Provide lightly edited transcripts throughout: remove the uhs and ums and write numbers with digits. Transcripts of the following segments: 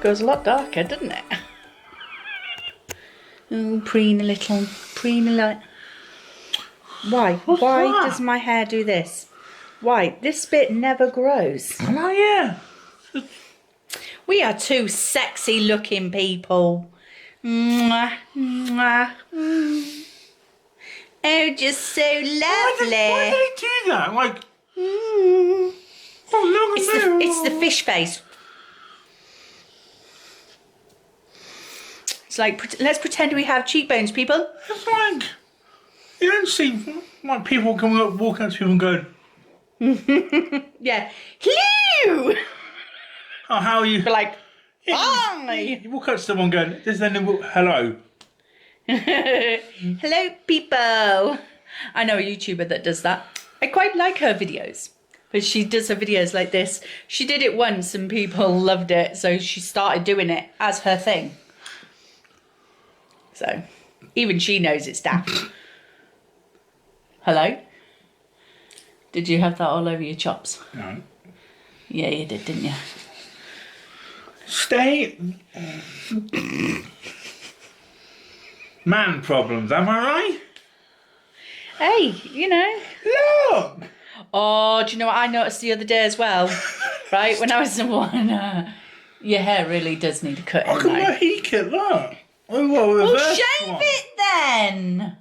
Goes a lot darker, doesn't it? Oh, preeny light. Why? Why does my hair do this? Why? This bit never grows. Oh, yeah. We are two sexy looking people. Mwah, mwah, mm. Oh, just so lovely. Why do they do that? Like, Mm. oh, look at me. It's the fish face. It's like, let's pretend we have cheekbones, people. It's like, you don't see like people walk up to people and go, Yeah. Hello! oh, how are you? But like, Yeah, hi! you walk up to someone going, there's then hello. Hello, people. I know a YouTuber that does that. I quite like her videos. But she does her videos like this. She did it once and people loved it. So she started doing it as her thing. So, even she knows it's daft. Hello? Did you have that all over your chops? No. Yeah, you did, didn't you? Stay. Man problems, am I right? Hey, you know. Look! Oh, do you know what I noticed the other day as well? Right, when I was the one, your hair really does need a cut. Look at my haircut, look. Well, shave it then.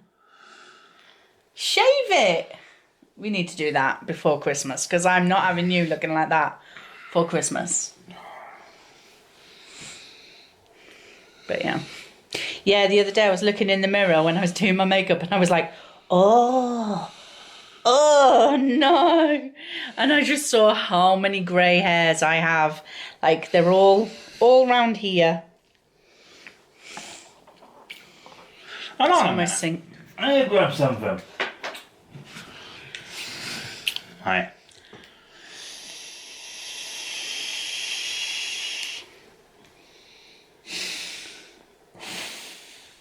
Shave it. We need to do that before Christmas because I'm not having you looking like that for Christmas. But yeah. Yeah, the other day I was looking in the mirror when I was doing my makeup and I was like, oh no. And I just saw how many grey hairs I have. Like they're all round here. I It's don't on my know. sink. I need to grab something. Hi.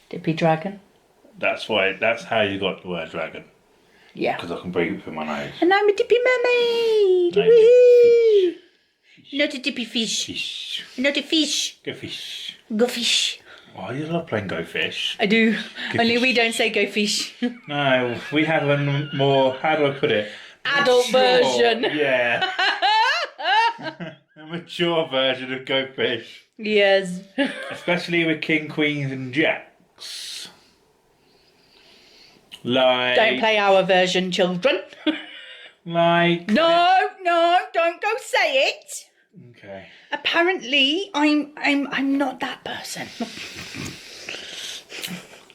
Dippy dragon. That's how you got the word dragon. Yeah. Because I can breathe it through my nose. And I'm a dippy mermaid. No, Woohoo! Not a dippy fish. Fish. Not a fish. Go fish. Go fish. Oh, you love playing go fish. I do. Go Only fish. we don't say go fish. No, we have a more, how do I put it? Adult Mature, version. Yeah. A mature version of go fish. Yes. Especially with king, queens and jacks. Like... Don't play our version, children. Like... No, don't go say it. Okay. Apparently, I'm not that person.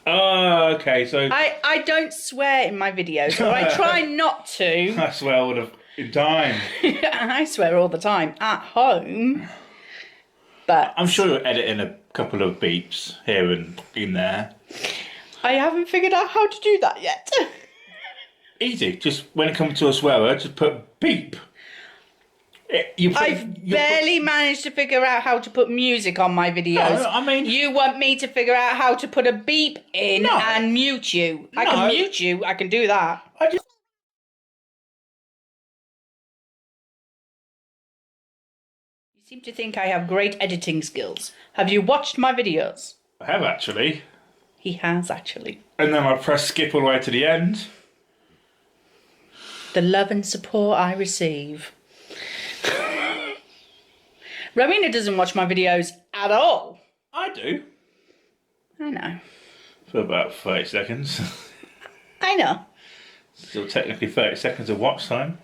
Oh, okay, so... I don't swear in my videos, or I try not to. I swear I would have in time. I swear all the time at home. But I'm sure you'll edit in a couple of beeps here and in there. I haven't figured out how to do that yet. Easy. Just when it comes to a swear word, just put beep. I've barely managed to figure out how to put music on my videos. No, I mean... You want me to figure out how to put a beep in No. and mute you. I No. can mute you. I can do that. I just... You seem to think I have great editing skills. Have you watched my videos? I have actually. He has, actually. And then I press skip all the way to the end. The love and support I receive. Rowena doesn't watch my videos at all. I do. I know. For about 30 seconds. I know. Still technically 30 seconds of watch time.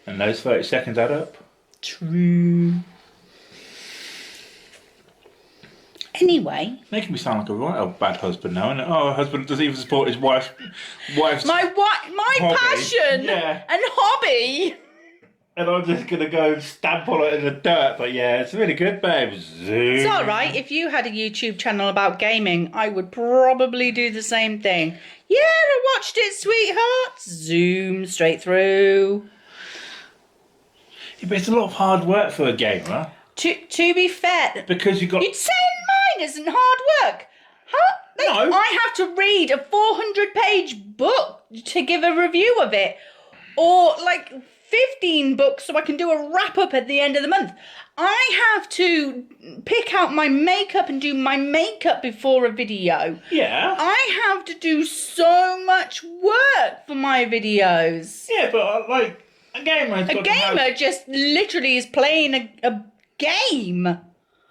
And those 30 seconds add up. True. Anyway. Making me sound like a right old bad husband now, isn't it? Oh, a husband doesn't even support his wife's My hobby. passion Yeah. and hobby. And I'm just going to go stamp on it in the dirt. But yeah, it's really good, babe. Zoom. It's alright, if you had a YouTube channel about gaming, I would probably do the same thing. Yeah, I watched it, sweetheart. Zoom straight through. Yeah, but it's a lot of hard work for a gamer. To be fair, Because you got... you'd say mine isn't hard work. How? No. I have to read a 400-page book to give a review of it. Or, like, 15 books so I can do a wrap up at the end of the month. I have to pick out my makeup and do my makeup before a video. Yeah. I have to do so much work for my videos. Yeah, but like a gamer Just literally is playing a game.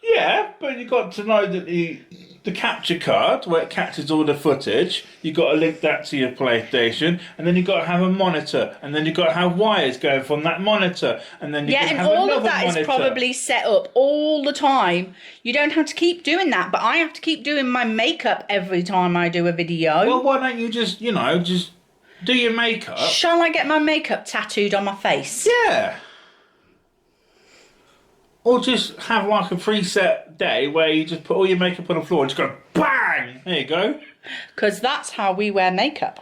Yeah, but you got to know that the capture card, where it captures all the footage, you got to link that to your PlayStation, and then you got to have a monitor, and then you got to have wires going from that monitor, and then you can have another monitor. Yeah, and all of that is probably set up all the time. You don't have to keep doing that, but I have to keep doing my makeup every time I do a video. Well, why don't you just do your makeup? Shall I get my makeup tattooed on my face? Yeah. Or just have like a preset day where you just put all your makeup on the floor and just go bang! There you go. Because that's how we wear makeup.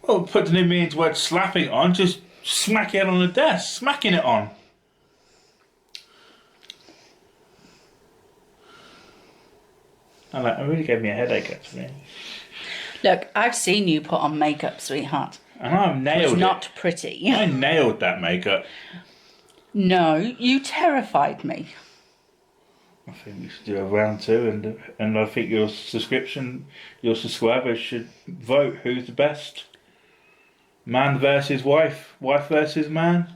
Well, put the means word slapping on, just smack it on the desk, smacking it on. It really gave me a headache actually. Look, I've seen you put on makeup, sweetheart. And I've nailed it. It's not pretty. I nailed that makeup. No, you terrified me. I think we should do a round 2, and I think your subscribers should vote who's the best. Man versus wife, wife versus man.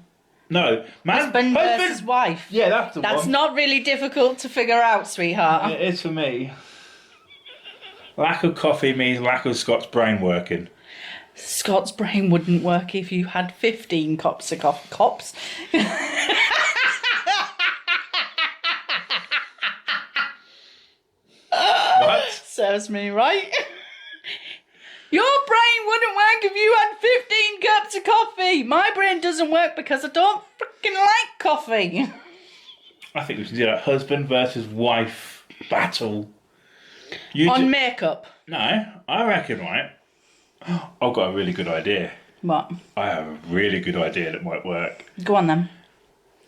No, husband versus wife. Yeah, that's the one. That's not really difficult to figure out, sweetheart. It is for me. Lack of coffee means lack of Scott's brain working. Scott's brain wouldn't work if you had 15 cups of cops. What? Serves me right. Your brain wouldn't work if you had 15 cups of coffee. My brain doesn't work because I don't freaking like coffee. I think we should do that husband versus wife battle. On makeup? No, I reckon, right? I've got a really good idea. What? I have a really good idea that might work. Go on then.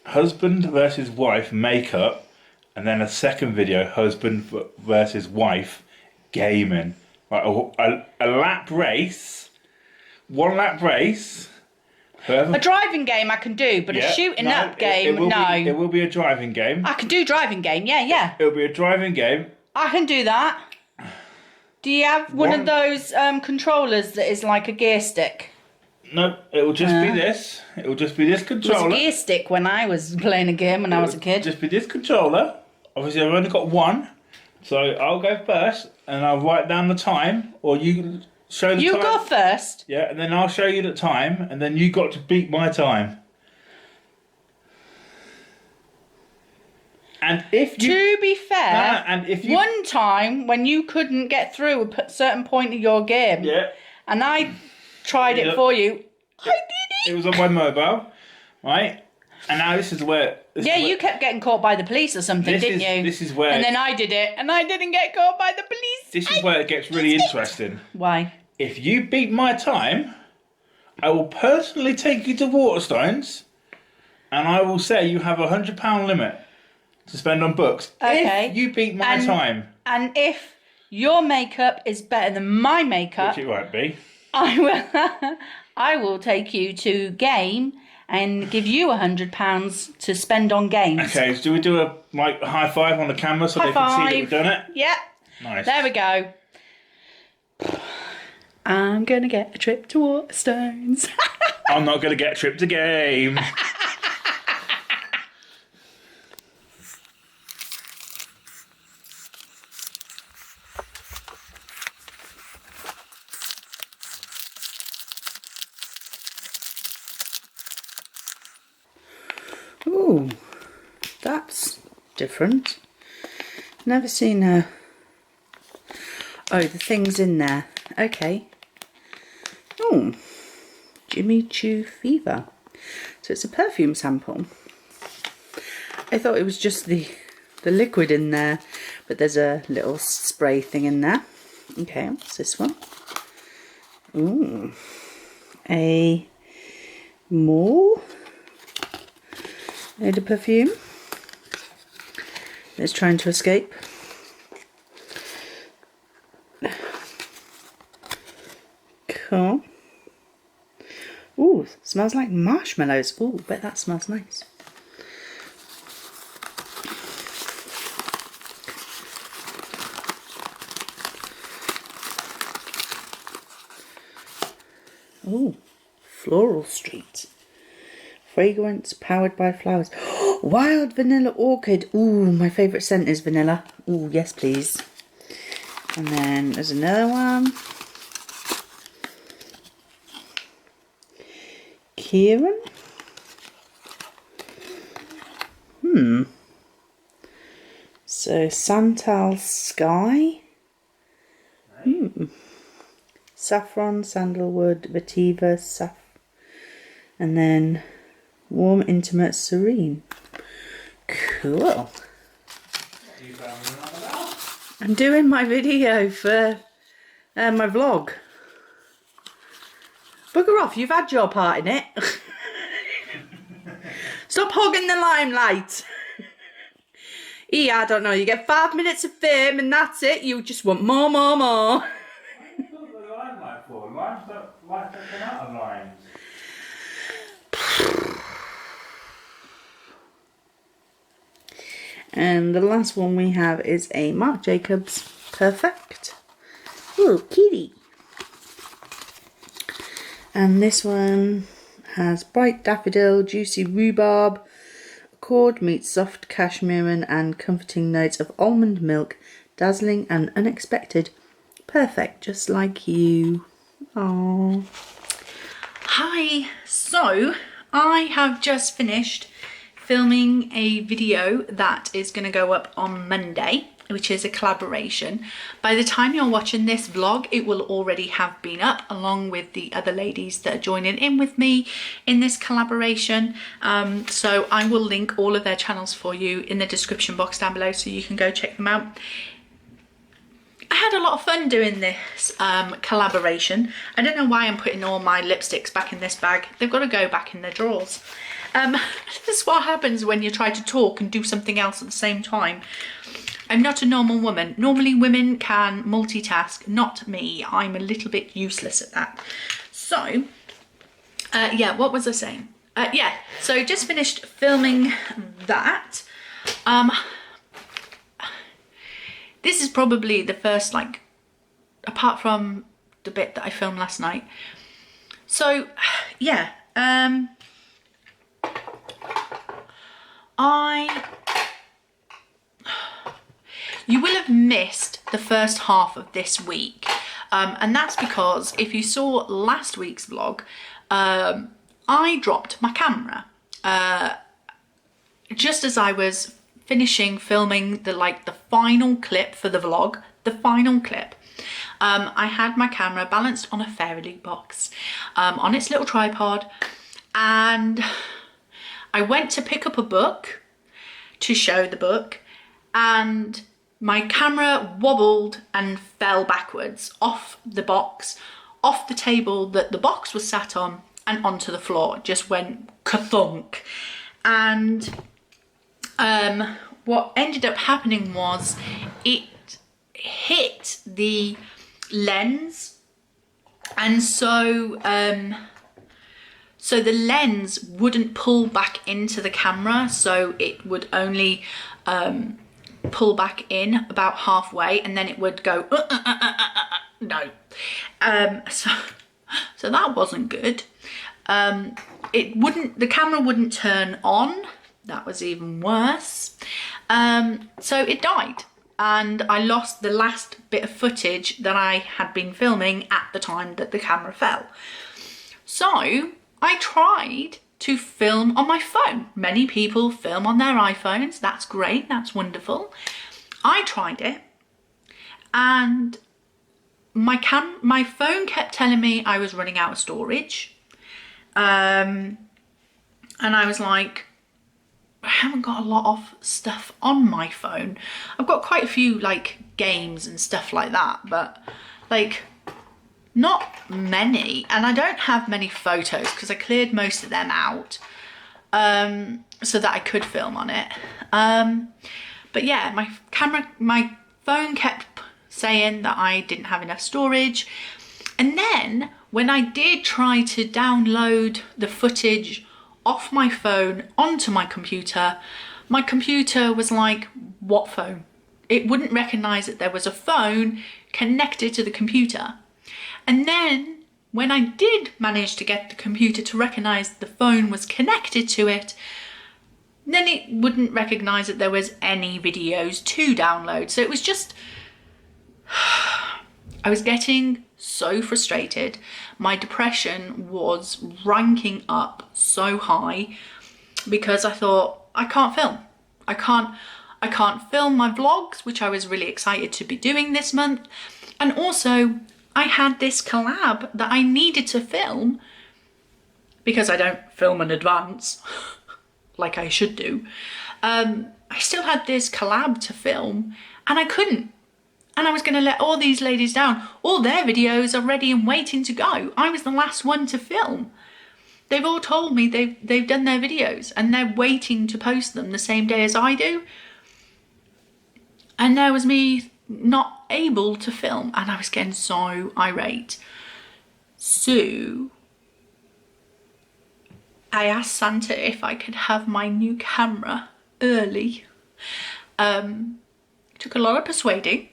Husband versus wife makeup, and then a second video, husband versus wife gaming. Like a lap race, 1 lap race. Whoever... A driving game I can do, but a shooting up game, no. It will be a driving game. I can do driving game, yeah. It'll be a driving game. I can do that. Do you have one of those controllers that is like a gear stick? No, it will just be this. It will just be this controller. It was a gear stick when I was playing a game when I was a kid. Just be this controller. Obviously, I've only got one. So I'll go first and I'll write down the time, or you show the time. You go first. Yeah, and then I'll show you the time, and then you got to beat my time. And if you... To be fair, and if you... one time when you couldn't get through a certain point of your game, and I tried it for you, I did it. It was on my mobile, right? And now this is where... you kept getting caught by the police or something, didn't you? This is where... And then I did it, and I didn't get caught by the police. This is where it gets really interesting. Why? If you beat my time, I will personally take you to Waterstones, and I will say you have £100 limit to spend on books. Okay. If you beat my time. And if your makeup is better than my makeup... Which it won't be. I will take you to game and give you £100 to spend on games. Okay, so do we do a high five on the camera so they can see that we've done it? Yep. Nice. There we go. I'm going to get a trip to Waterstones. I'm not going to get a trip to game. Ooh, that's different. Never seen a... Oh, the thing's in there. Okay. Oh, Jimmy Choo Fever. So it's a perfume sample. I thought it was just the liquid in there, but there's a little spray thing in there. Okay, what's this one? Ooh, a more eau de perfume. It's trying to escape. Cool. Ooh, smells like marshmallows. Ooh, bet that smells nice. Ooh, Floral Street. Fragrance powered by flowers. Wild vanilla orchid. Ooh, my favourite scent is vanilla. Ooh, yes please. And then there's another one. Kieran. So Santal Sky. Saffron, sandalwood, vetiver, and then warm, intimate, serene. Cool. I'm doing my video for my vlog. Bugger off, you've had your part in it. Stop hogging the limelight. Yeah, I don't know, you get 5 minutes of fame and that's it. You just want more. What's the limelight for? Limes don't like to come out of limes. And the last one we have is a Marc Jacobs Perfect. Ooh, kitty. And this one has bright daffodil, juicy rhubarb, accord meets soft cashmere and comforting notes of almond milk, dazzling and unexpected. Perfect, just like you. Aww. Hi, so I have just finished filming a video that is going to go up on Monday, which is a collaboration. By the time you're watching this vlog, it will already have been up along with the other ladies that are joining in with me in this collaboration. So I will link all of their channels for you in the description box down below so you can go check them out. I had a lot of fun doing this collaboration. I don't know why I'm putting all my lipsticks back in this bag. They've got to go back in their drawers. This is what happens when you try to talk and do something else at the same time. I'm not a normal woman. Normally women can multitask, not me. I'm a little bit useless at that. So, yeah, what was I saying? Yeah, so just finished filming that. This is probably the first, like, apart from the bit that I filmed last night. So, yeah, you will have missed the first half of this week. And that's because if you saw last week's vlog, I dropped my camera. Just as I was finishing filming the final clip for the vlog, I had my camera balanced on a Fairy box on its little tripod, and I went to pick up a book to show the book, and my camera wobbled and fell backwards off the box, off the table that the box was sat on, and onto the floor. It just went ka-thunk. And what ended up happening was it hit the lens, and so the lens wouldn't pull back into the camera, so it would only pull back in about halfway, and then it would go no. So that wasn't good. The camera wouldn't turn on. That was even worse. So it died, and I lost the last bit of footage that I had been filming at the time that the camera fell. So I tried to film on my phone. Many people film on their iPhones. That's great, that's wonderful. I tried it, and my phone kept telling me I was running out of storage. And I was like, I haven't got a lot of stuff on my phone. I've got quite a few like games and stuff like that, but like not many, and I don't have many photos because I cleared most of them out so that I could film on it. But yeah, my phone kept saying that I didn't have enough storage, and then when I did try to download the footage off my phone onto my computer was like, what phone? It wouldn't recognize that there was a phone connected to the computer. And then when I did manage to get the computer to recognize the phone was connected to it, then it wouldn't recognize that there was any videos to download. So it was just, I was getting so frustrated. My depression was ranking up so high because I thought, I can't film. I can't film my vlogs, which I was really excited to be doing this month. And also I had this collab that I needed to film because I don't film in advance like I should do. I still had this collab to film and I couldn't. And I was going to let all these ladies down. All their videos are ready and waiting to go. I was the last one to film. They've all told me they've done their videos and they're waiting to post them the same day as I do. And there was me not able to film and I was getting so irate. So I asked Santa if I could have my new camera early. Took a lot of persuading.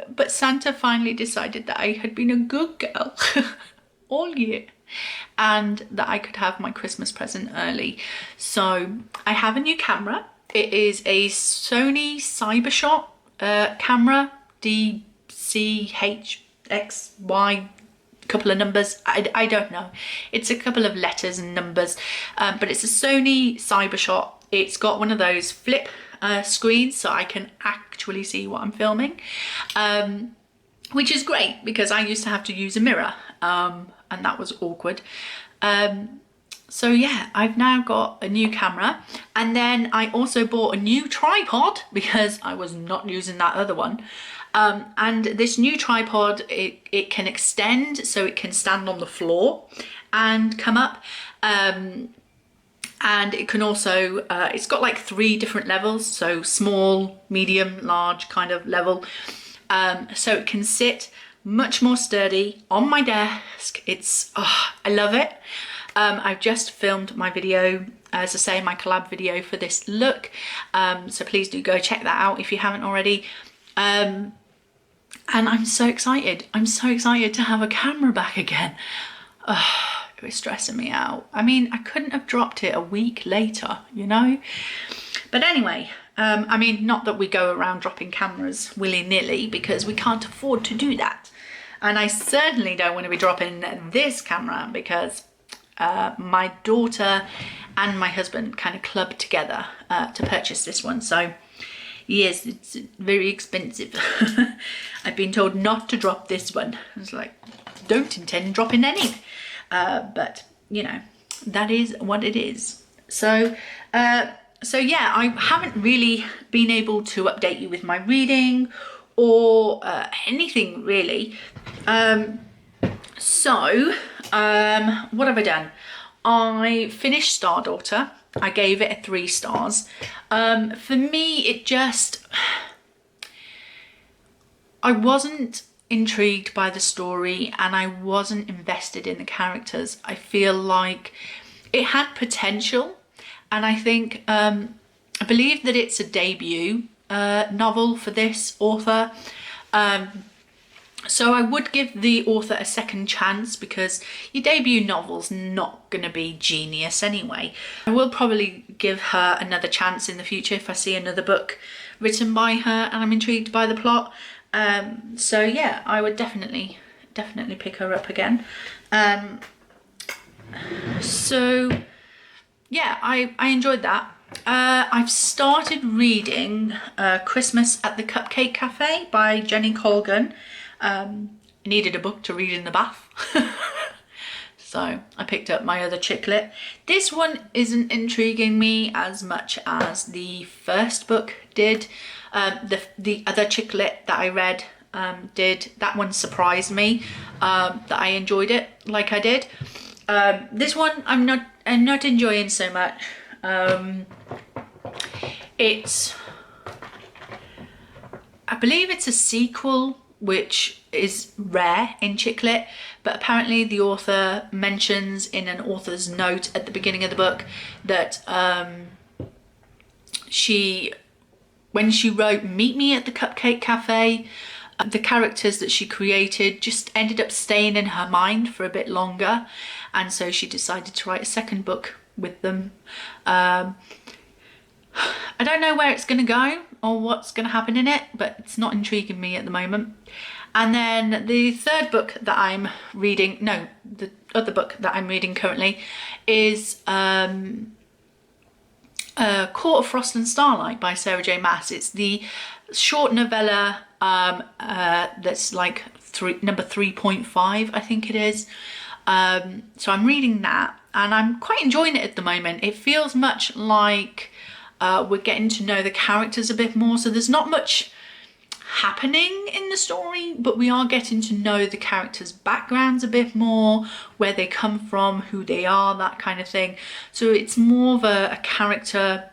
But Santa finally decided that I had been a good girl all year and that I could have my Christmas present early. So I have a new camera. It is a Sony Cybershot camera, DCHXY, couple of numbers. I don't know. It's a couple of letters and numbers, but it's a Sony Cybershot. It's got one of those flip screens so I can actually see what I'm filming, which is great because I used to have to use a mirror and that was awkward. So yeah, I've now got a new camera and then I also bought a new tripod because I was not using that other one. And this new tripod, it can extend so it can stand on the floor and come up. And it can also, it's got like 3 different levels, so small, medium, large kind of level. So it can sit much more sturdy on my desk. It's, oh, I love it. I've just filmed my video, as I say, my collab video for this look. So please do go check that out if you haven't already. And I'm so excited. I'm so excited to have a camera back again. It was stressing me out. I mean, I couldn't have dropped it a week later, you know? But anyway, I mean, not that we go around dropping cameras willy-nilly because we can't afford to do that. And I certainly don't want to be dropping this camera because my daughter and my husband kind of clubbed together to purchase this one. So yes, it's very expensive. I've been told not to drop this one. I was like, don't intend dropping any. But you know, that is what it is. So yeah, I haven't really been able to update you with my reading or anything really. What have I done? I finished Stardaughter. I gave it a 3 stars. For me, it just, I wasn't intrigued by the story and I wasn't invested in the characters. I feel like it had potential, and I think, I believe that it's a debut novel for this author. So I would give the author a second chance because your debut novel's not going to be genius anyway. I will probably give her another chance in the future if I see another book written by her and I'm intrigued by the plot. So yeah, I would definitely pick her up again. So yeah, I enjoyed that. I've started reading Christmas at the Cupcake Cafe by Jenny Colgan. I needed a book to read in the bath. So I picked up my other chick lit. This one isn't intriguing me as much as the first book did. The other chick lit that I read did. That one surprised me, that I enjoyed it like I did. This one I'm not enjoying so much. I believe it's a sequel which is rare in chick lit, but apparently the author mentions in an author's note at the beginning of the book that when she wrote Meet Me at the Cupcake Cafe, the characters that she created just ended up staying in her mind for a bit longer, and so she decided to write a second book with them. I don't know where it's going to go or what's going to happen in it, but it's not intriguing me at the moment. And then the third book that I'm reading, no, the other book that I'm reading currently is Court of Frost and Starlight by Sarah J Maas. It's the short novella that's like number 3.5, I think it is. So I'm reading that and I'm quite enjoying it at the moment. It feels much like we're getting to know the characters a bit more, so there's not much happening in the story, but we are getting to know the characters' backgrounds a bit more, where they come from, who they are, that kind of thing. So it's more of a character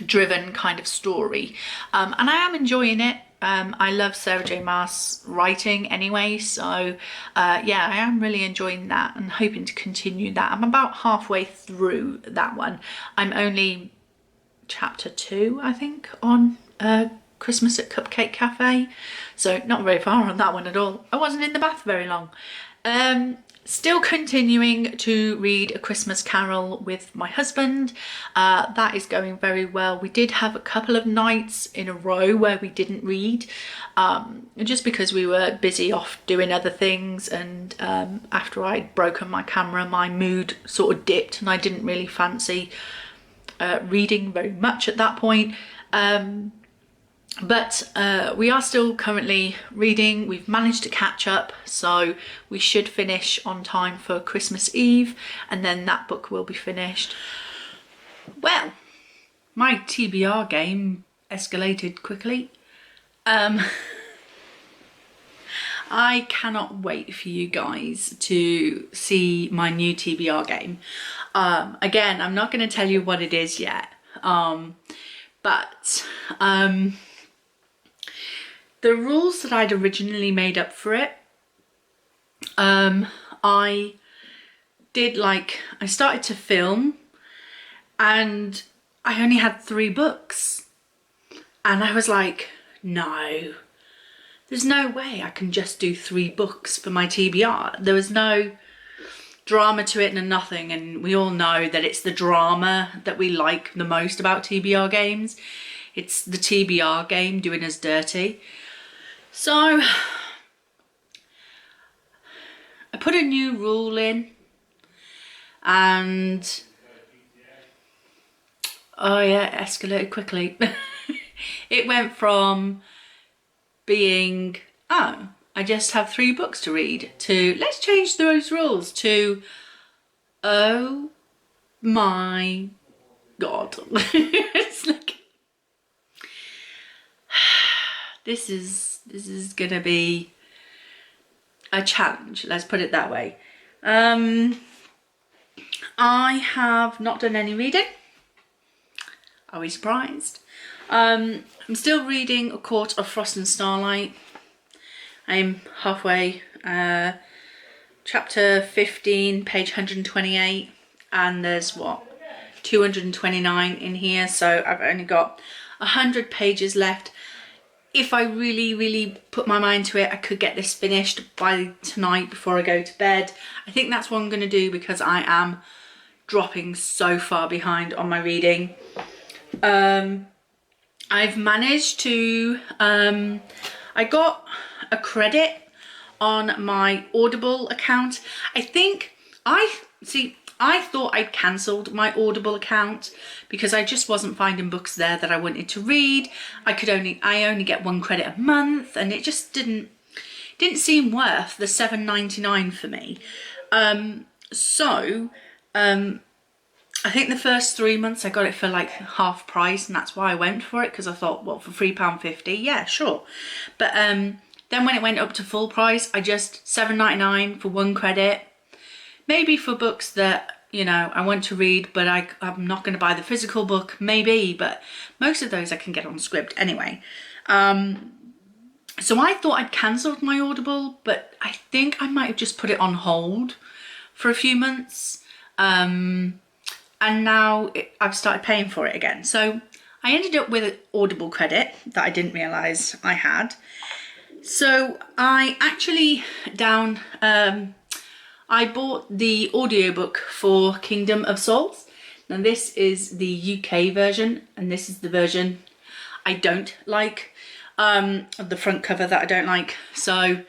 driven kind of story, and I am enjoying it. I love Sarah J Maas writing anyway, so yeah, I am really enjoying that and hoping to continue that. I'm about halfway through that one. I'm only chapter 2, I think, on Christmas at Cupcake Cafe, so not very far on that one at all. I wasn't in the bath very long. Still continuing to read A Christmas Carol with my husband. That is going very well. We did have a couple of nights in a row where we didn't read, just because we were busy off doing other things, and after I'd broken my camera, my mood sort of dipped and I didn't really fancy reading very much at that point. But we are still currently reading. We've managed to catch up, so we should finish on time for Christmas Eve, and then that book will be finished. Well, my TBR game escalated quickly. I cannot wait for you guys to see my new TBR game. Again, I'm not going to tell you what it is yet, but the rules that I'd originally made up for it, I started to film and I only had 3 books, and I was like, no, there's no way I can just do 3 books for my TBR. There was no drama to it and nothing, and we all know that it's the drama that we like the most about TBR games. It's the TBR game doing us dirty. So I put a new rule in, and oh yeah, it escalated quickly. It went from being, oh, I just have 3 books to read, to let's change those rules, to oh my god. It's like, this is gonna be a challenge, let's put it that way. I have not done any reading. Are we surprised? I'm still reading A Court of Frost and Starlight. I'm halfway, chapter 15, page 128, and there's what, 229 in here, so I've only got 100 pages left. If I really put my mind to it, I could get this finished by tonight before I go to bed. I think that's what I'm going to do, because I am dropping so far behind on my reading. I've managed to, I got a credit on my Audible account. I thought I'd cancelled my Audible account because I just wasn't finding books there that I wanted to read. I only get 1 credit a month, and it just didn't seem worth the $7.99 for me. I think the first 3 months I got it for like half price, and that's why I went for it, because I thought, well, for £3.50, yeah, sure. But then when it went up to full price, I just $7.99 for 1 credit. Maybe for books that, you know, I want to read, but I'm not going to buy the physical book, maybe, but most of those I can get on Scribd anyway. So I thought I'd cancelled my Audible, but I think I might have just put it on hold for a few months. And now I've started paying for it again. So I ended up with an Audible credit that I didn't realise I had. So I actually I bought the audiobook for Kingdom of Souls. Now this is the UK version, and this is the version I don't like, the front cover that I don't like. So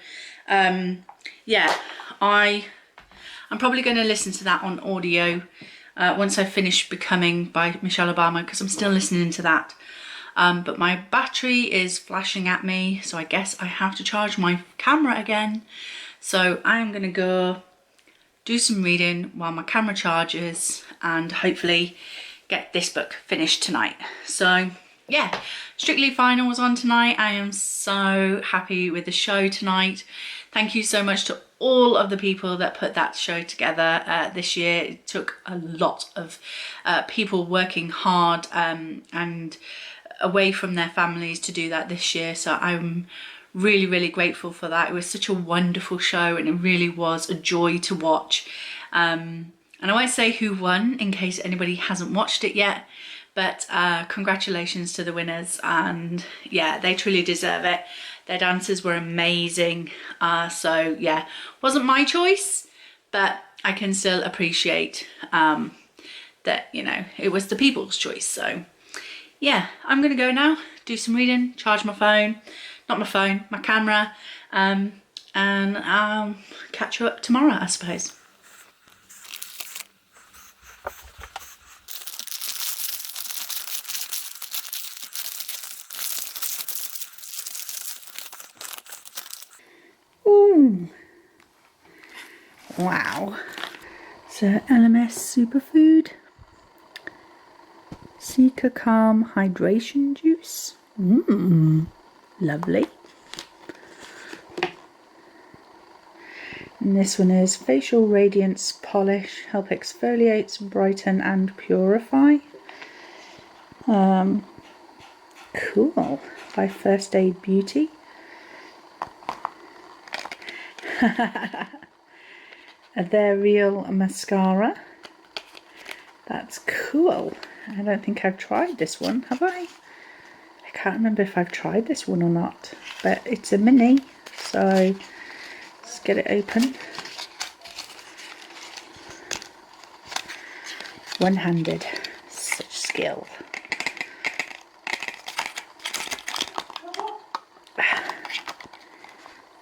yeah, I'm probably going to listen to that on audio once I finish Becoming by Michelle Obama, because I'm still listening to that. But my battery is flashing at me, so I guess I have to charge my camera again. So I'm going to go do some reading while my camera charges and hopefully get this book finished tonight. So yeah, Strictly Final was on tonight. I am so happy with the show tonight. Thank you so much to all of the people that put that show together this year. It took a lot of people working hard and away from their families to do that this year. So I'm really, really grateful for that. It was such a wonderful show and it really was a joy to watch. And I won't say who won in case anybody hasn't watched it yet, but congratulations to the winners, and yeah, they truly deserve it. Their dances were amazing. So yeah, wasn't my choice, but I can still appreciate that, you know, it was the people's choice. So yeah, I'm gonna go now, do some reading, charge my phone, not my phone, my camera, and I'll catch you up tomorrow, I suppose. Ooh. Wow. So LMS Superfood. Seeker Calm Hydration Juice. Lovely. And this one is Facial Radiance Polish. Help exfoliate, brighten and purify. Cool. By First Aid Beauty. Their Real Mascara. That's cool. I don't think I've tried this one, have I? I can't remember if I've tried this one or not, but it's a mini, so let's get it open. One-handed, such skill.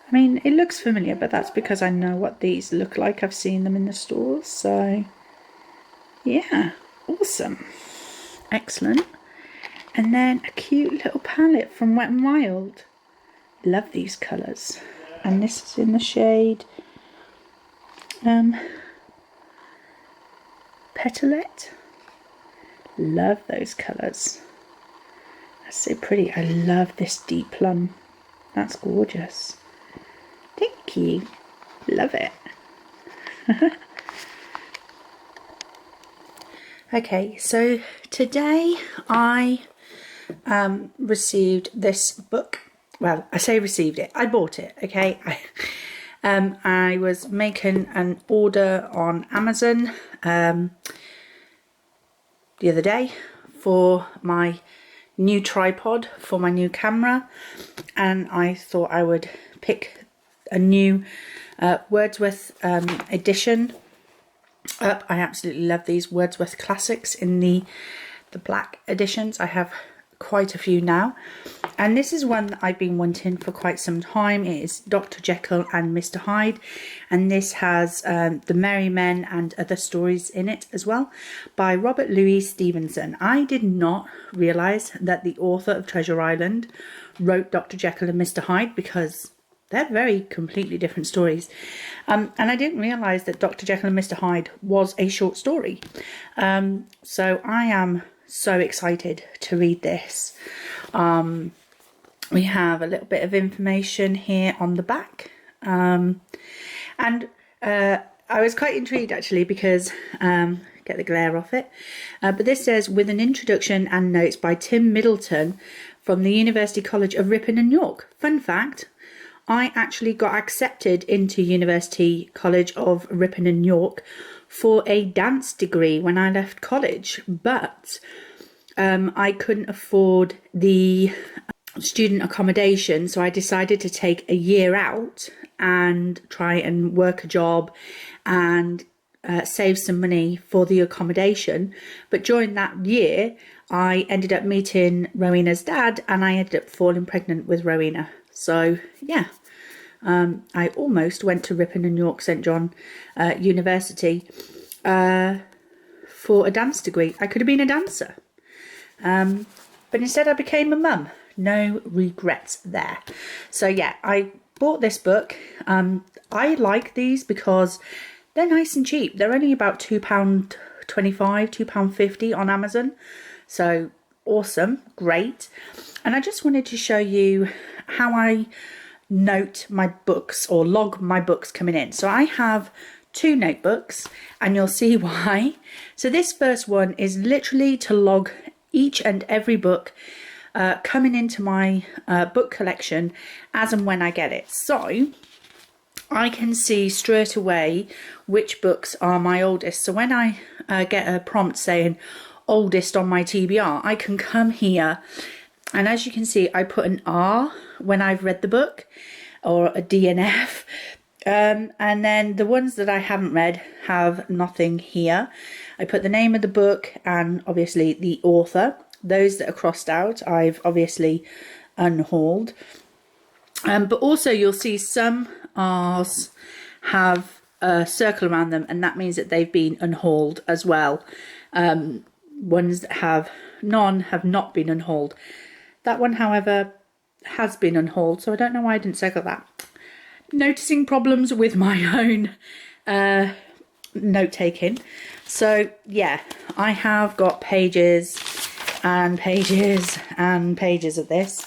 I mean, it looks familiar, but that's because I know what these look like. I've seen them in the stores, so yeah, awesome. Excellent. And then a cute little palette from Wet n Wild. Love these colours. And this is in the shade Petalette. Love those colours. That's so pretty. I love this deep plum. That's gorgeous. Thank you. Love it. Okay, so today I received this book. Well, I say received it. I bought it, okay? I was making an order on Amazon the other day for my new tripod for my new camera, and I thought I would pick a new Wordsworth edition up. I absolutely love these Wordsworth classics in the black editions. I have quite a few now, and this is one that I've been wanting for quite some time. It is Dr. Jekyll and Mr Hyde, and this has The Merry Men and Other Stories in it as well, by Robert Louis Stevenson. I did not realise that the author of Treasure Island wrote Dr. Jekyll and Mr Hyde, because they're very completely different stories. And I didn't realise that Dr. Jekyll and Mr Hyde was a short story. So I am so excited to read this. We have a little bit of information here on the back. And I was quite intrigued actually, because get the glare off it. But this says, with an introduction and notes by Tim Middleton, from the University College of Ripon and York. Fun fact, I actually got accepted into University College of Ripon and York for a dance degree when I left college, but I couldn't afford the student accommodation, so I decided to take a year out and try and work a job and save some money for the accommodation. But during that year I ended up meeting Rowena's dad, and I ended up falling pregnant with Rowena. So yeah, I almost went to Ripon and York St John University for a dance degree. I could have been a dancer, but instead I became a mum. No regrets there. So yeah, I bought this book. I like these because they're nice and cheap. They're only about £2.25, £2.50 on Amazon. So awesome, great. And I just wanted to show you how I note my books or log my books coming in. So I have 2 notebooks, and you'll see why. So this first one is literally to log each and every book coming into my book collection as and when I get it. So I can see straight away which books are my oldest. So when I get a prompt saying oldest on my TBR, I can come here, and as you can see, I put an R when I've read the book, or a D and F, and then the ones that I haven't read have nothing here. I put the name of the book and obviously the author. Those that are crossed out, I've obviously unhauled. But also you'll see some R's have a circle around them, and that means that they've been unhauled as well. Ones that have none have not been unhauled. That one, however, has been unhauled, so I don't know why I didn't circle that. Noticing problems with my own note taking. So yeah, I have got pages and pages and pages of this.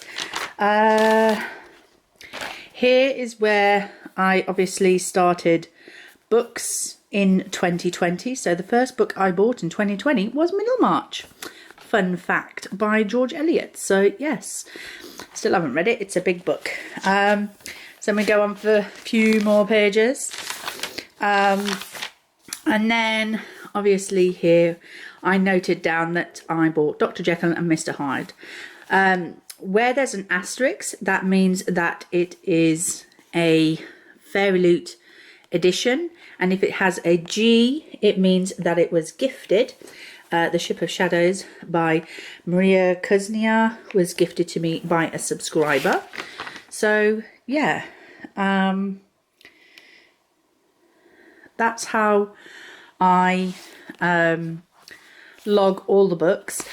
Here is where I obviously started books in 2020. So the first book I bought in 2020 was Middlemarch. Fun fact, by George Eliot. So yes, still haven't read it. It's a big book. So I'm going to go on for a few more pages. And then obviously here I noted down that I bought Dr. Jekyll and Mr Hyde. Where there's an asterisk, that means that it is a Fairy Loot edition, and if it has a G, it means that it was gifted. The Ship of Shadows by Maria Kuznia was gifted to me by a subscriber. So yeah, that's how I log all the books.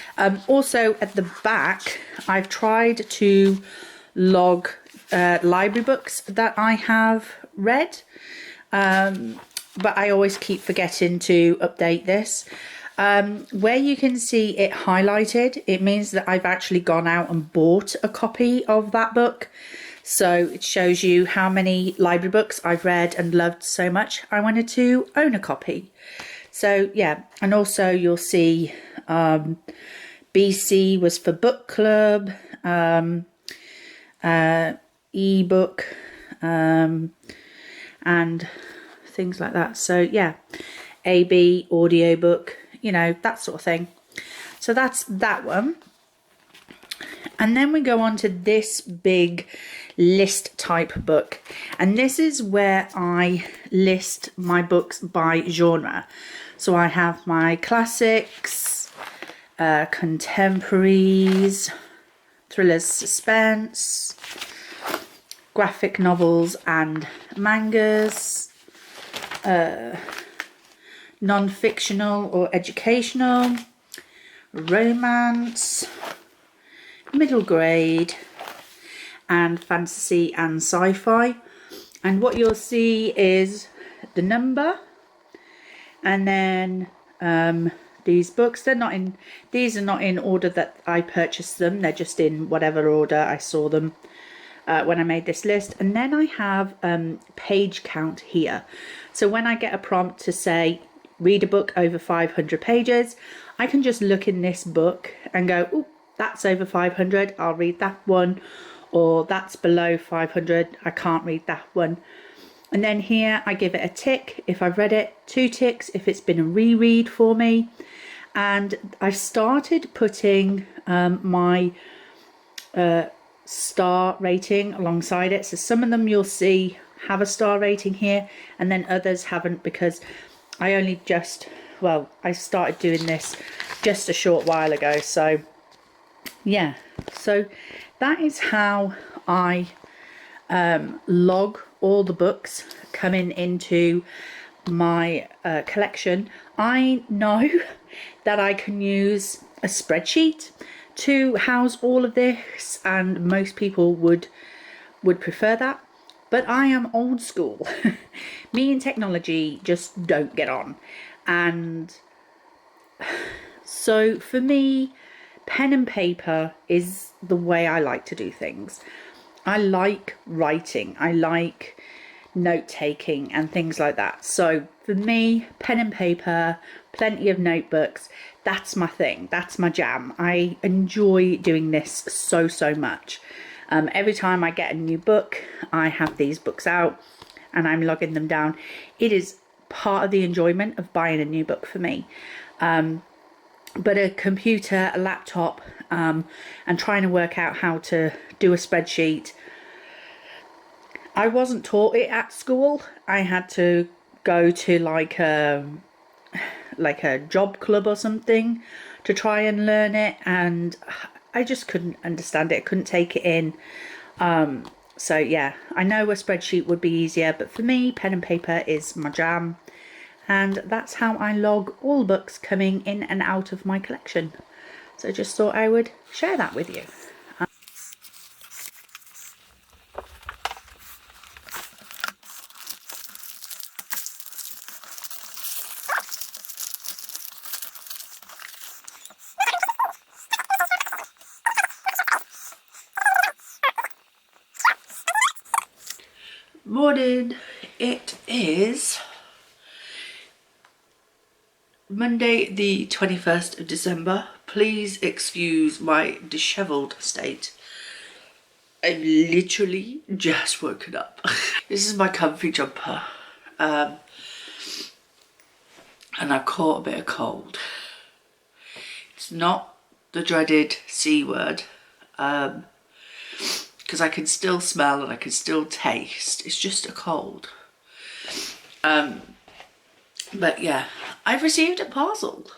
Also at the back, I've tried to log library books that I have read, but I always keep forgetting to update this. Where you can see it highlighted, it means that I've actually gone out and bought a copy of that book. So it shows you how many library books I've read and loved so much I wanted to own a copy. So yeah, and also you'll see BC was for book club, ebook, and things like that. So yeah, AB, audiobook, you know, that sort of thing. So that's that one. And then we go on to this big list type book, and this is where I list my books by genre. So I have my classics, contemporaries, thrillers, suspense, graphic novels and mangas, non-fictional or educational, romance, middle grade, and fantasy and sci-fi. And what you'll see is the number, and then these books, these are not in order that I purchased them, they're just in whatever order I saw them when I made this list. And then I have page count here. So when I get a prompt to say read a book over 500 pages, I can just look in this book and go, oh, that's over 500, I'll read that one, or that's below 500, I can't read that one. And then here I give it a tick if I've read it, 2 ticks if it's been a reread for me. And I've started putting my star rating alongside it. So some of them you'll see have a star rating here, and then others haven't, because I only just, well, I started doing this just a short while ago. So yeah, so that is how I log all the books coming into my collection. I know that I can use a spreadsheet to house all of this, and most people would prefer that, but I am old school. Me and technology just don't get on, and so for me, pen and paper is the way I like to do things. I like writing, I like note taking and things like that. So for me, pen and paper, plenty of notebooks, that's my thing, that's my jam. I enjoy doing this so much. Every time I get a new book, I have these books out and I'm logging them down. It is part of the enjoyment of buying a new book for me. But a computer, a laptop, and trying to work out how to do a spreadsheet, I wasn't taught it at school. I had to go to like a job club or something to try and learn it, and I just couldn't understand it. I couldn't take it in. So yeah, I know a spreadsheet would be easier, but for me, pen and paper is my jam. And that's how I log all books coming in and out of my collection. So just thought I would share that with you. Morning. It is Monday the 21st of December. Please excuse my dishevelled state. I've literally just woken up. This is my comfy jumper. And I've caught a bit of cold. It's not the dreaded C word. Because I can still smell and I can still taste. It's just a cold. But yeah, I've received a parcel.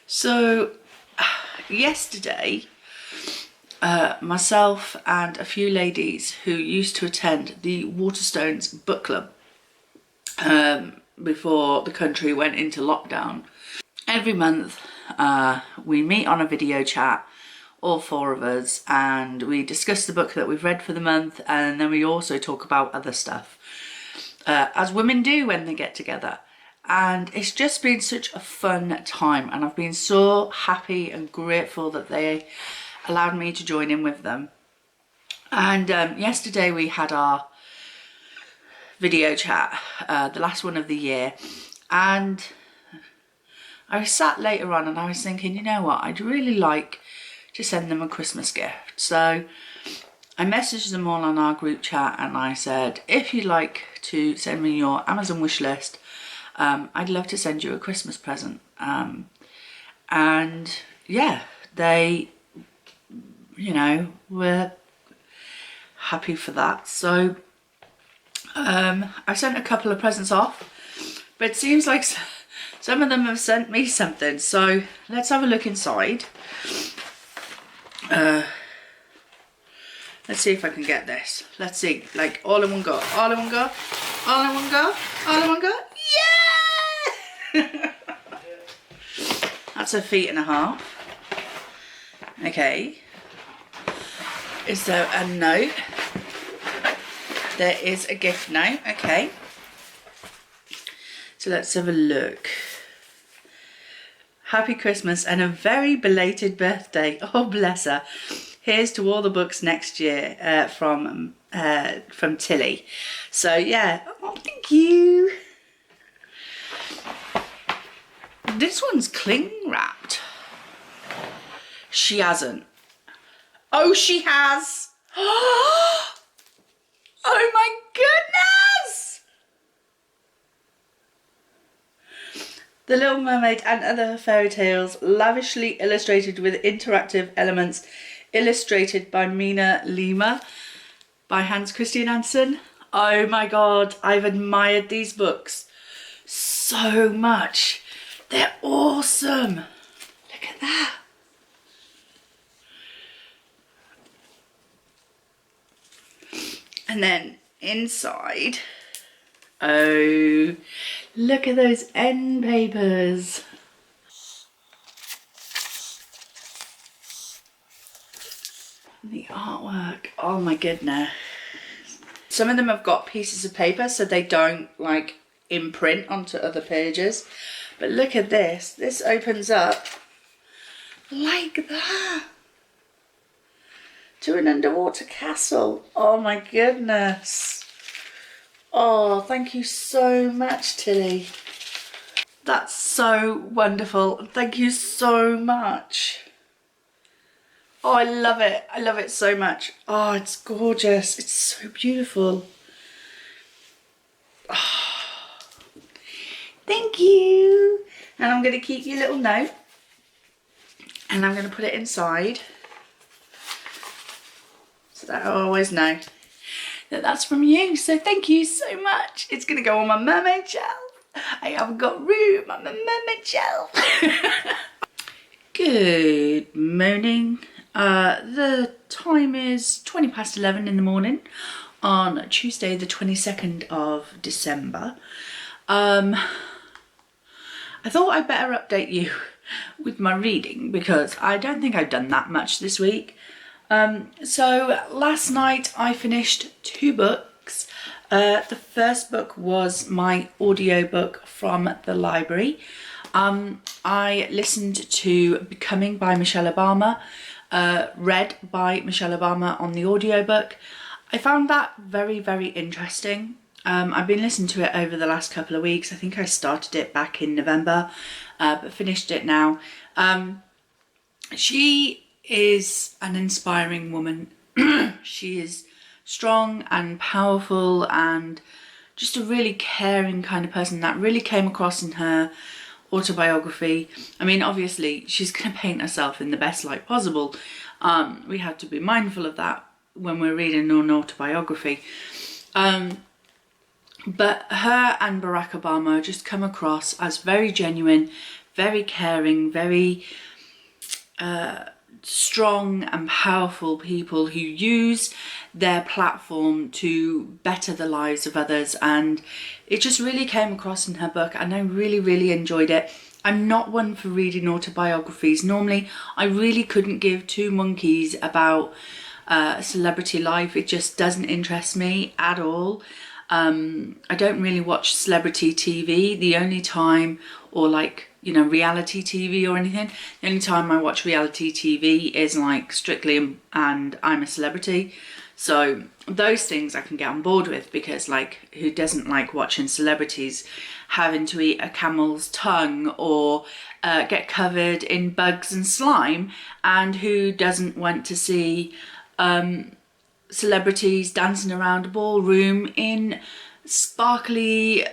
So yesterday, myself and a few ladies who used to attend the Waterstones book club before the country went into lockdown. Every month we meet on a video chat, all 4 of us, and we discuss the book that we've read for the month, and then we also talk about other stuff, as women do when they get together. And it's just been such a fun time, and I've been so happy and grateful that they allowed me to join in with them. And yesterday we had our video chat, the last one of the year, and I was sat later on and I was thinking, you know what, I'd really like to send them a Christmas gift. So I messaged them all on our group chat and I said, if you'd like to send me your Amazon wish list, I'd love to send you a Christmas present. And yeah, they, you know, were happy for that. So I sent a couple of presents off, but it seems like some of them have sent me something. So let's have a look inside. Let's see if I can get this. Let's see, like all in one go, all in one go, all in one go, all in one go. Yeah! That's 1.5 feet. Okay. Is there a note? There is a gift note. Okay. So let's have a look. Happy Christmas and a very belated birthday. Oh, bless her. Here's to all the books next year, from Tilly. So yeah, oh, thank you. This one's cling wrapped. She hasn't. Oh, she has. Oh my goodness! The Little Mermaid and Other Fairy Tales, lavishly illustrated with interactive elements, illustrated by Mina Lima, by Hans Christian Andersen. Oh my god, I've admired these books so much. They're awesome. Look at that. And then inside, oh, look at those end papers. The artwork, oh my goodness. Some of them have got pieces of paper so they don't like imprint onto other pages. But look at this, this opens up like that. To an underwater castle. Oh my goodness. Oh, thank you so much, Tilly. That's so wonderful. Thank you so much. Oh, I love it. I love it so much. Oh, it's gorgeous. It's so beautiful. Oh, thank you. And I'm going to keep your little note. And I'm going to put it inside. So that I always know that that's from you. So thank you so much. It's going to go on my mermaid shelf. I haven't got room on my mermaid shelf. Good morning. The time is 11:20 in the morning on Tuesday the 22nd of December. I thought I'd better update you with my reading because I don't think I've done that much this week. So last night I finished 2 books. The first book was my audiobook from the library. I listened to Becoming by Michelle Obama, read by Michelle Obama on the audiobook. I found that very, very interesting. I've been listening to it over the last couple of weeks. I think I started it back in November, but finished it now. She is an inspiring woman. She is strong and powerful and just a really caring kind of person. That really came across in her autobiography. I mean, obviously she's going to paint herself in the best light possible. We have to be mindful of that when we're reading an autobiography. But her and Barack Obama just come across as very genuine, very caring, very strong and powerful people who use their platform to better the lives of others, and it just really came across in her book and I really enjoyed it. I'm not one for reading autobiographies. Normally I really couldn't give 2 monkeys about celebrity life. It just doesn't interest me at all. I don't really watch celebrity TV. The only time, or like, you know, reality TV or anything, the only time I watch reality TV is like Strictly and I'm a Celebrity. So those things I can get on board with, because like, who doesn't like watching celebrities having to eat a camel's tongue or get covered in bugs and slime, and who doesn't want to see celebrities dancing around a ballroom in sparkly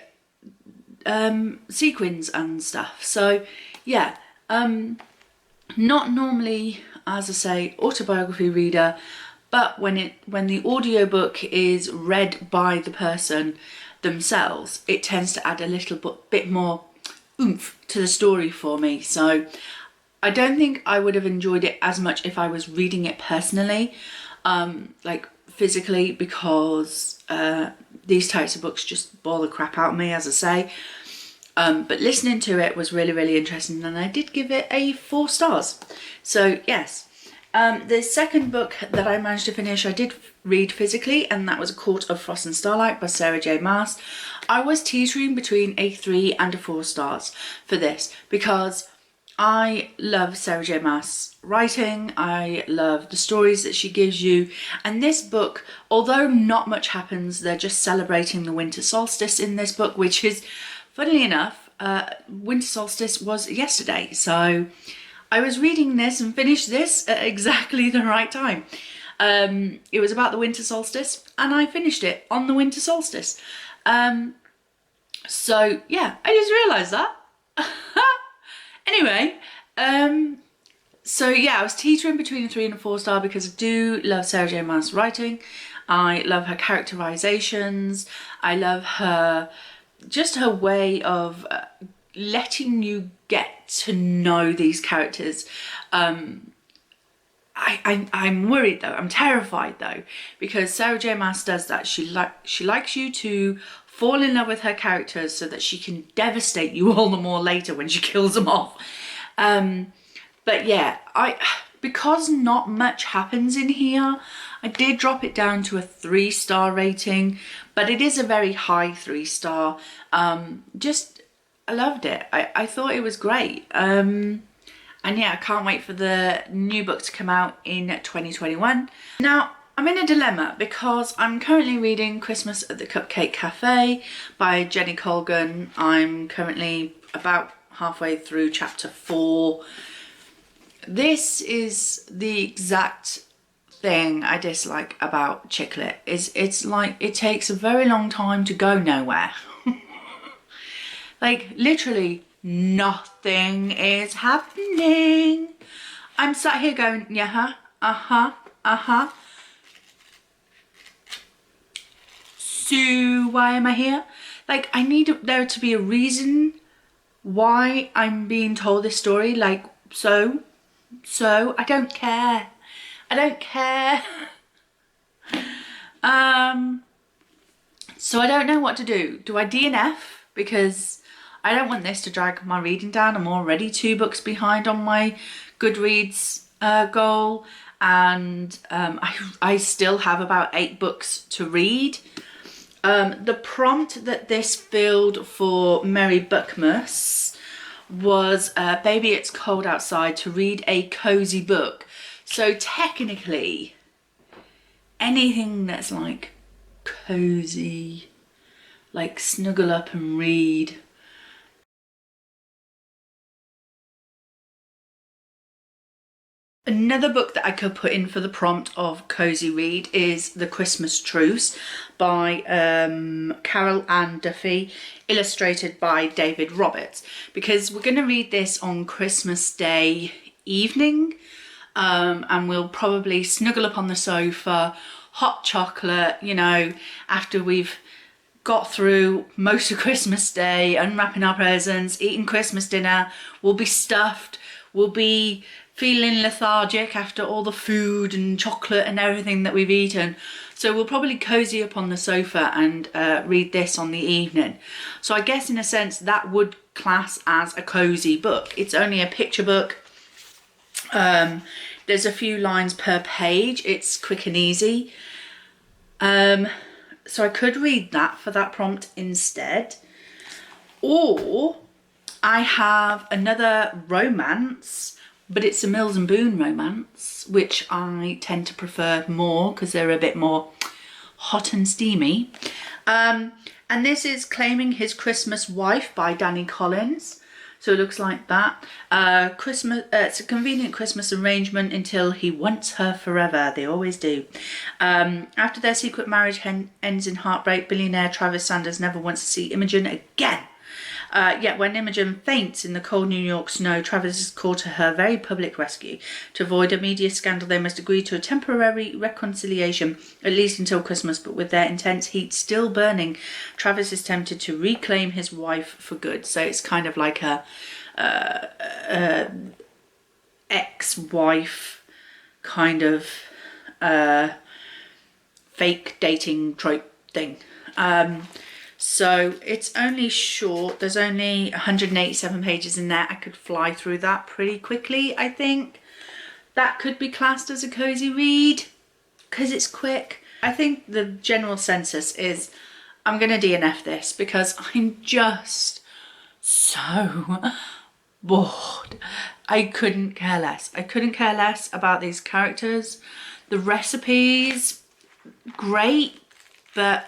sequins and stuff. So yeah, not normally, as I say, autobiography reader, but when the audiobook is read by the person themselves, it tends to add a little bit more oomph to the story for me. So I don't think I would have enjoyed it as much if I was reading it personally, like physically, because these types of books just bore the crap out of me, as I say. But listening to it was really interesting, and I did give it a 4 stars. So yes. The second book that I managed to finish, I did read physically, and that was A Court of Frost and Starlight by Sarah J. Maas. I was teetering between a 3 and a 4 stars for this, because I love Sarah J. Maas writing. I love the stories that she gives you. And this book, although not much happens, they're just celebrating the winter solstice in this book, which is, funnily enough, winter solstice was yesterday. So I was reading this and finished this at exactly the right time. It was about the winter solstice and I finished it on the winter solstice. So yeah, I just realised that. Anyway, so yeah, I was teetering between a 3 and a 4 star because I do love Sarah J Maas writing. I love her characterizations. I love her, just her way of letting you get to know these characters. I'm worried though, I'm terrified though, because Sarah J Maas does that. She likes you to fall in love with her characters so that she can devastate you all the more later when she kills them off. But yeah, because not much happens in here, I did drop it down to a 3-star rating, but it is a very high 3-star. I loved it. I thought it was great. And yeah, I can't wait for the new book to come out in 2021. Now, I'm in a dilemma because I'm currently reading Christmas at the Cupcake Cafe by Jenny Colgan. I'm currently about halfway through chapter 4. This is the exact thing I dislike about chick lit. It's like it takes a very long time to go nowhere. Like literally nothing is happening. I'm sat here going, yeah, uh-huh. So why am I here? Like I need there to be a reason why I'm being told this story. Like so I don't care. I don't care. So I don't know what to do. Do I DNF? Because I don't want this to drag my reading down. I'm already 2 books behind on my Goodreads goal, and I still have about 8 books to read. The prompt that this filled for Mary Buckmus was Baby It's Cold Outside, to read a cozy book. So technically anything that's like cozy, like snuggle up and read. Another book that I could put in for the prompt of cozy read is The Christmas Truce by Carol Ann Duffy, illustrated by David Roberts, because we're going to read this on Christmas Day evening, and we'll probably snuggle up on the sofa, hot chocolate, you know, after we've got through most of Christmas Day, unwrapping our presents, eating Christmas dinner. We'll be stuffed, we'll be feeling lethargic after all the food and chocolate and everything that we've eaten. So we'll probably cozy up on the sofa and read this on the evening. So I guess in a sense that would class as a cozy book. It's only a picture book. There's a few lines per page. It's quick and easy. So I could read that for that prompt instead. Or I have another romance, but it's a Mills and Boon romance, which I tend to prefer more because they're a bit more hot and steamy. And this is Claiming His Christmas Wife by Danny Collins. So it looks like that. It's a convenient Christmas arrangement until he wants her forever. They always do. After their secret marriage ends in heartbreak, billionaire Travis Sanders never wants to see Imogen again. Yet when Imogen faints in the cold New York snow, Travis is called to her very public rescue. To avoid a media scandal, they must agree to a temporary reconciliation, at least until Christmas, but with their intense heat still burning, Travis is tempted to reclaim his wife for good. So it's kind of like a ex-wife kind of fake dating trope thing. So it's only short. There's only 187 pages in there. I could fly through that pretty quickly, I think. That could be classed as a cozy read because it's quick. I think the general census is I'm going to DNF this because I'm just so bored. I couldn't care less. I couldn't care less about these characters. The recipes, great, but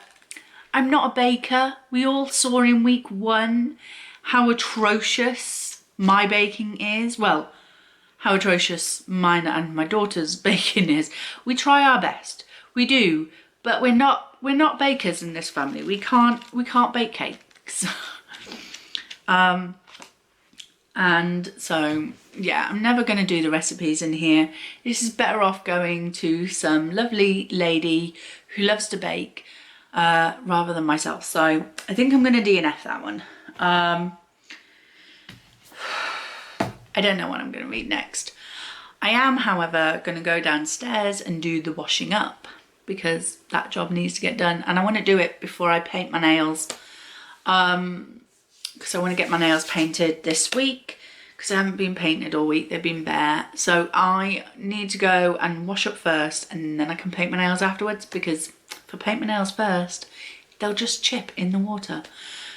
I'm not a baker. We all saw in week 1 how atrocious my baking is. Well, how atrocious mine and my daughter's baking is. We try our best, we do, but we're not bakers in this family. We can't bake cakes. And so yeah, I'm never going to do the recipes in here. This is better off going to some lovely lady who loves to bake rather than myself. So I think I'm going to DNF that one. I don't know what I'm going to read next. I am, however, going to go downstairs and do the washing up because that job needs to get done, and I want to do it before I paint my nails. Because I want to get my nails painted this week because I haven't been painted all week. They've been bare. So I need to go and wash up first and then I can paint my nails afterwards, because if I paint my nails first, they'll just chip in the water.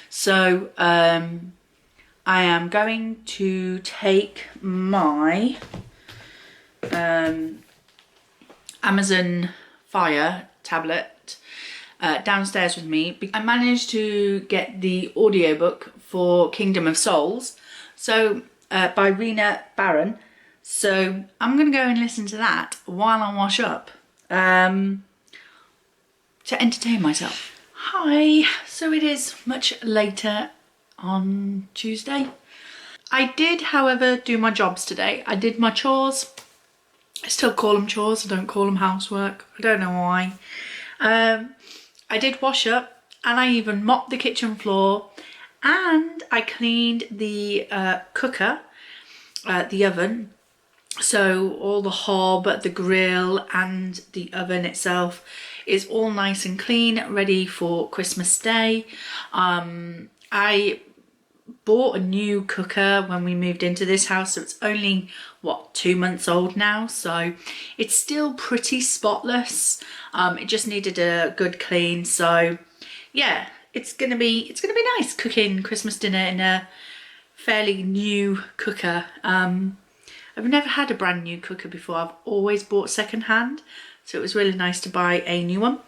So I am going to take my Amazon Fire tablet downstairs with me. I managed to get the audiobook for Kingdom of Souls, so by Rena Barron. So I'm going to go and listen to that while I wash up to entertain myself. Hi, so it is much later on Tuesday. I did, however, do my jobs today. I did my chores. I still call them chores, I don't call them housework. I don't know why. I did wash up and I even mopped the kitchen floor, and I cleaned the cooker, the oven. So all the hob, the grill and the oven itself is all nice and clean, ready for Christmas Day. I bought a new cooker when we moved into this house, so it's only, what, 2 months old now, so it's still pretty spotless. It just needed a good clean, so yeah, it's gonna be nice cooking Christmas dinner in a fairly new cooker. I've never had a brand new cooker before. I've always bought secondhand, so it was really nice to buy a new one.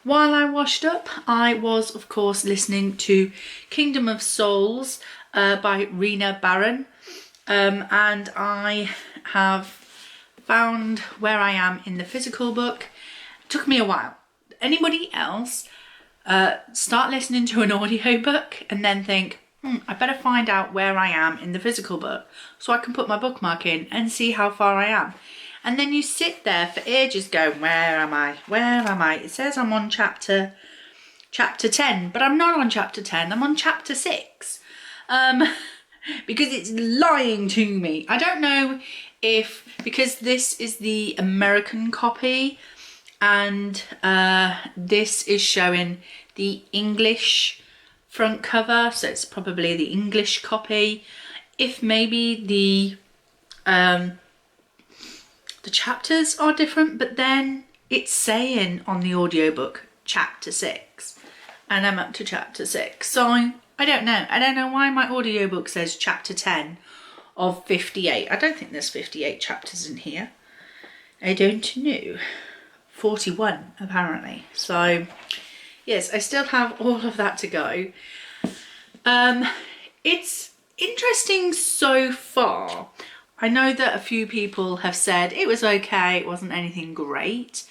While I washed up, I was of course listening to Kingdom of Souls by Rena Barron, and I have found where I am in the physical book. It took me a while. Anybody else start listening to an audiobook and then think, I better find out where I am in the physical book so I can put my bookmark in and see how far I am. And then you sit there for ages going, where am I? Where am I? It says I'm on chapter 10, but I'm not on chapter 10. I'm on chapter 6. Because it's lying to me. I don't know if, because this is the American copy and this is showing the English front cover, so it's probably the English copy. If maybe the chapters are different, but then it's saying on the audiobook chapter 6 and I'm up to chapter 6, so I don't know why my audiobook says chapter 10 of 58. I don't think there's 58 chapters in here. I don't know. 41 apparently. So yes, I still have all of that to go. It's interesting so far. I know that a few people have said it was okay, it wasn't anything great.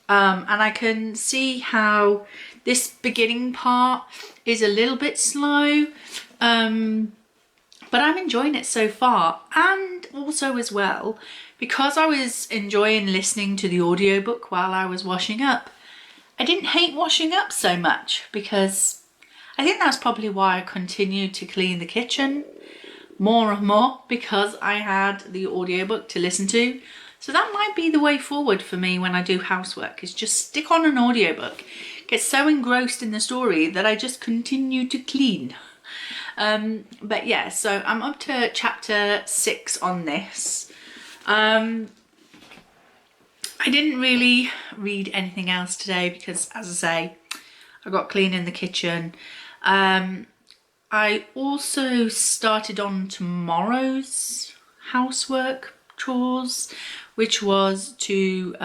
And I can see how this beginning part is a little bit slow, but I'm enjoying it so far. And also as well, because I was enjoying listening to the audiobook while I was washing up, I didn't hate washing up so much, because I think that's probably why I continued to clean the kitchen more and more, because I had the audiobook to listen to. So that might be the way forward for me when I do housework, is just stick on an audiobook, get so engrossed in the story that I just continue to clean. But yeah, so I'm up to chapter 6 on this. I didn't really read anything else today because, as I say, I got clean in the kitchen. I also started on tomorrow's housework chores, which was to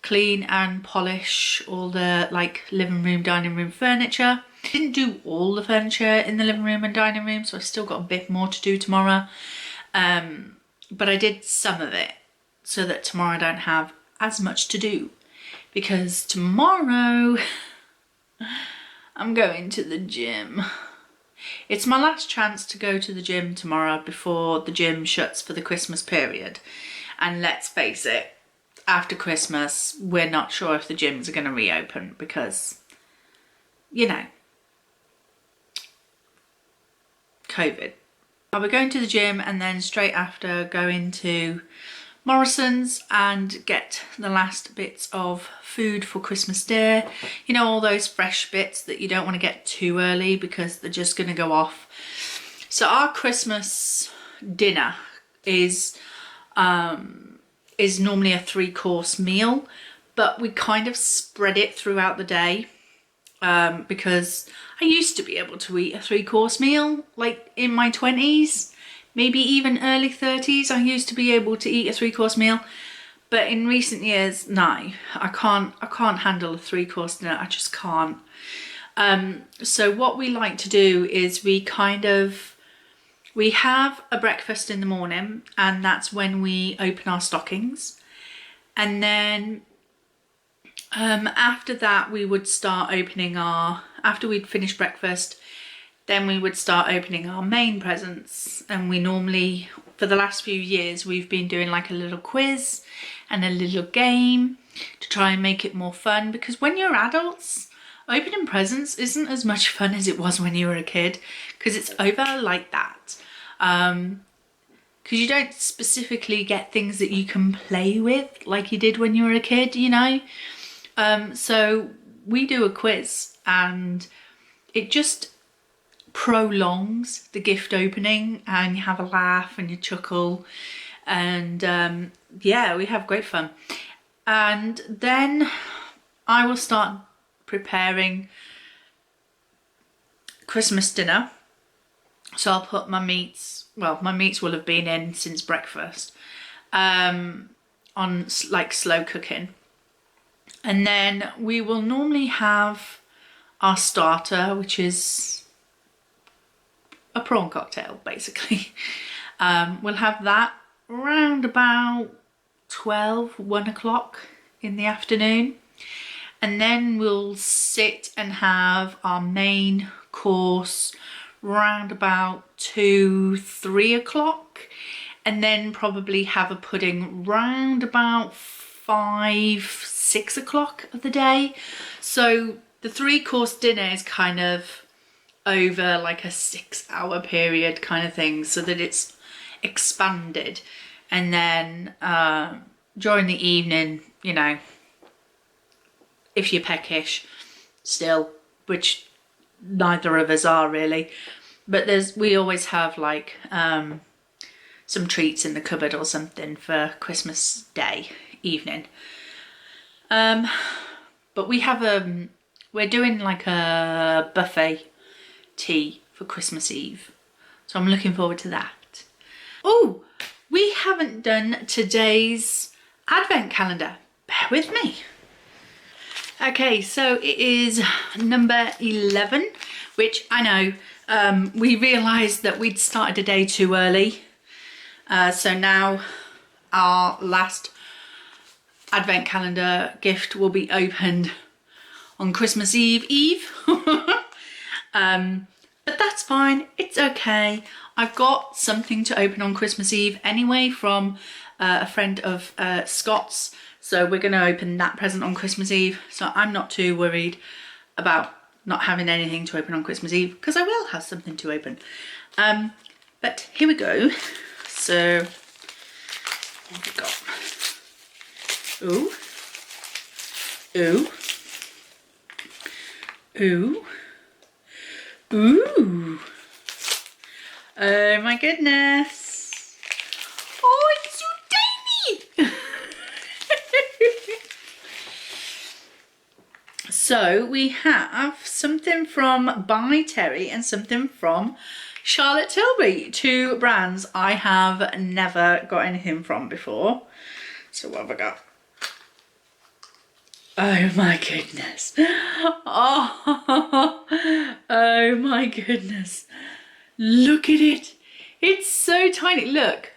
clean and polish all the living room, dining room furniture. I didn't do all the furniture in the living room and dining room, so I still got a bit more to do tomorrow. but I did some of it so that tomorrow I don't have as much to do, because tomorrow I'm going to the gym. It's my last chance to go to the gym tomorrow before the gym shuts for the Christmas period. And let's face it, after Christmas, we're not sure if the gyms are going to reopen because, you know, COVID. I'll be going to the gym and then straight after going to Morrison's and get the last bits of food for Christmas Day. You know, all those fresh bits that you don't want to get too early because they're just going to go off. So our Christmas dinner is normally a 3-course meal, but we kind of spread it throughout the day because I used to be able to eat a 3-course meal like in my 20s. Maybe even early 30s, I used to be able to eat a 3-course meal. But in recent years, no, I can't handle a 3-course dinner. I just can't. So what we like to do is we have a breakfast in the morning, and that's when we open our stockings. And then after that, we would start opening after we'd finished breakfast, then we would start opening our main presents. And we normally, for the last few years, we've been doing like a little quiz and a little game to try and make it more fun, because when you're adults, opening presents isn't as much fun as it was when you were a kid, because it's over like that. Because you don't specifically get things that you can play with like you did when you were a kid, you know. So we do a quiz and it just prolongs the gift opening, and you have a laugh and you chuckle, and yeah, we have great fun. And then I will start preparing Christmas dinner. So I'll put my meats, well, my meats will have been in since breakfast, on like slow cooking. And then we will normally have our starter, which is a prawn cocktail, basically. We'll have that around about 1 o'clock in the afternoon. And then we'll sit and have our main course round about 2-3 o'clock, and then probably have a pudding round about 5-6 o'clock of the day. So the 3-course dinner is kind of over like a 6-hour period kind of thing, so that it's expanded. And then during the evening, you know, if you're peckish still, which neither of us are really, but we always have like some treats in the cupboard or something for Christmas Day evening. But we have we're doing like a buffet tea for Christmas Eve, so I'm looking forward to that. Oh, we haven't done today's advent calendar. Bear with me. Okay, so it is number 11, which I know we realised that we'd started a day too early. So now our last advent calendar gift will be opened on Christmas Eve. But that's fine, it's okay. I've got something to open on Christmas Eve anyway from a friend of Scott's. So we're going to open that present on Christmas Eve. So I'm not too worried about not having anything to open on Christmas Eve, because I will have something to open. But here we go. So what have we got? Ooh. Ooh. Ooh. Ooh. Oh my goodness. Oh, it's so tiny. So we have something from By Terry and something from Charlotte Tilbury, 2 brands I have never got anything from before. So what have I got? Oh my goodness. Oh my goodness. Look at it. It's so tiny. Look.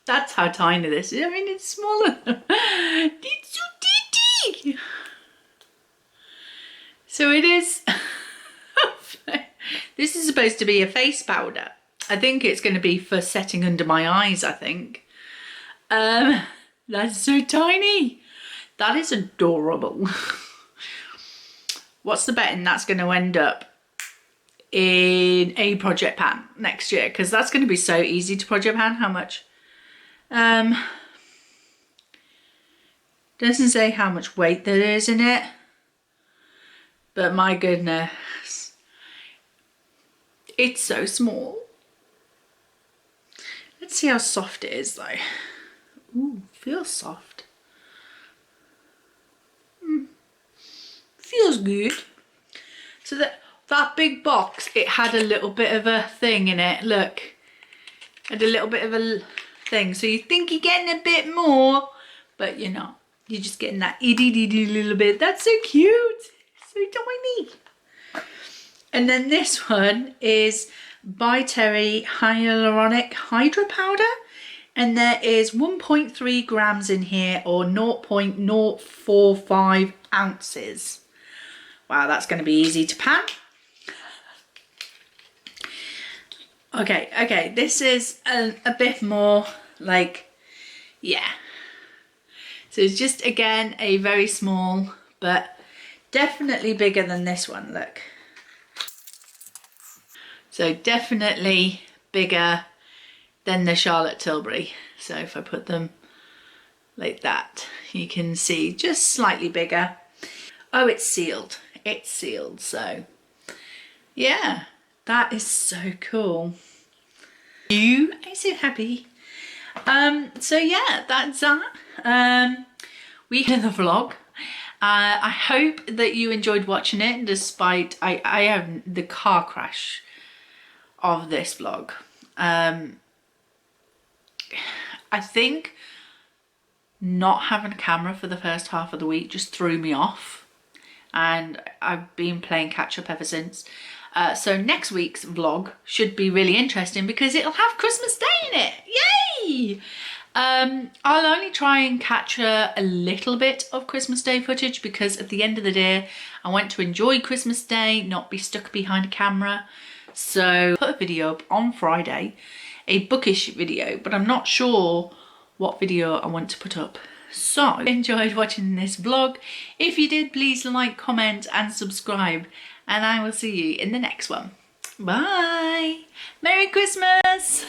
That's how tiny this is. I mean, it's smaller. It's so teeny. So it is. This is supposed to be a face powder. I think it's going to be for setting under my eyes, I think. That's so tiny. That is adorable. What's the betting that's going to end up in a project pan next year? Because that's going to be so easy to project pan. How much? Doesn't say how much weight there is in it. But my goodness. It's so small. Let's see how soft it is though. Ooh, feels soft. Feels good. So that big box, it had a little bit of a thing in it. Look, had a little bit of a thing. So you think you're getting a bit more, but you're not. You're just getting that itty little bit. That's so cute. So tiny. And then this one is by Terry Hyaluronic Hydra powder. And there is 1.3 grams in here, or 0.045 ounces. Wow, that's going to be easy to pan. Okay, this is a bit more like, yeah. So it's just, again, a very small, but definitely bigger than this one, look. So definitely bigger than the Charlotte Tilbury. So if I put them like that, you can see just slightly bigger. Oh, it's sealed. It's sealed, so yeah, that is so cool. I'm so happy. So yeah, that's that. We had the vlog. I hope that you enjoyed watching it, despite I have the car crash of this vlog. I think not having a camera for the first half of the week just threw me off, and I've been playing catch up ever since. So next week's vlog should be really interesting because it'll have Christmas Day in it. Yay! I'll only try and capture a little bit of Christmas Day footage because at the end of the day I want to enjoy Christmas Day, not be stuck behind a camera. So put a video up on Friday, a bookish video, but I'm not sure what video I want to put up. So enjoyed watching this vlog. If you did, please like, comment and subscribe, and I will see you in the next one. Bye! Merry Christmas!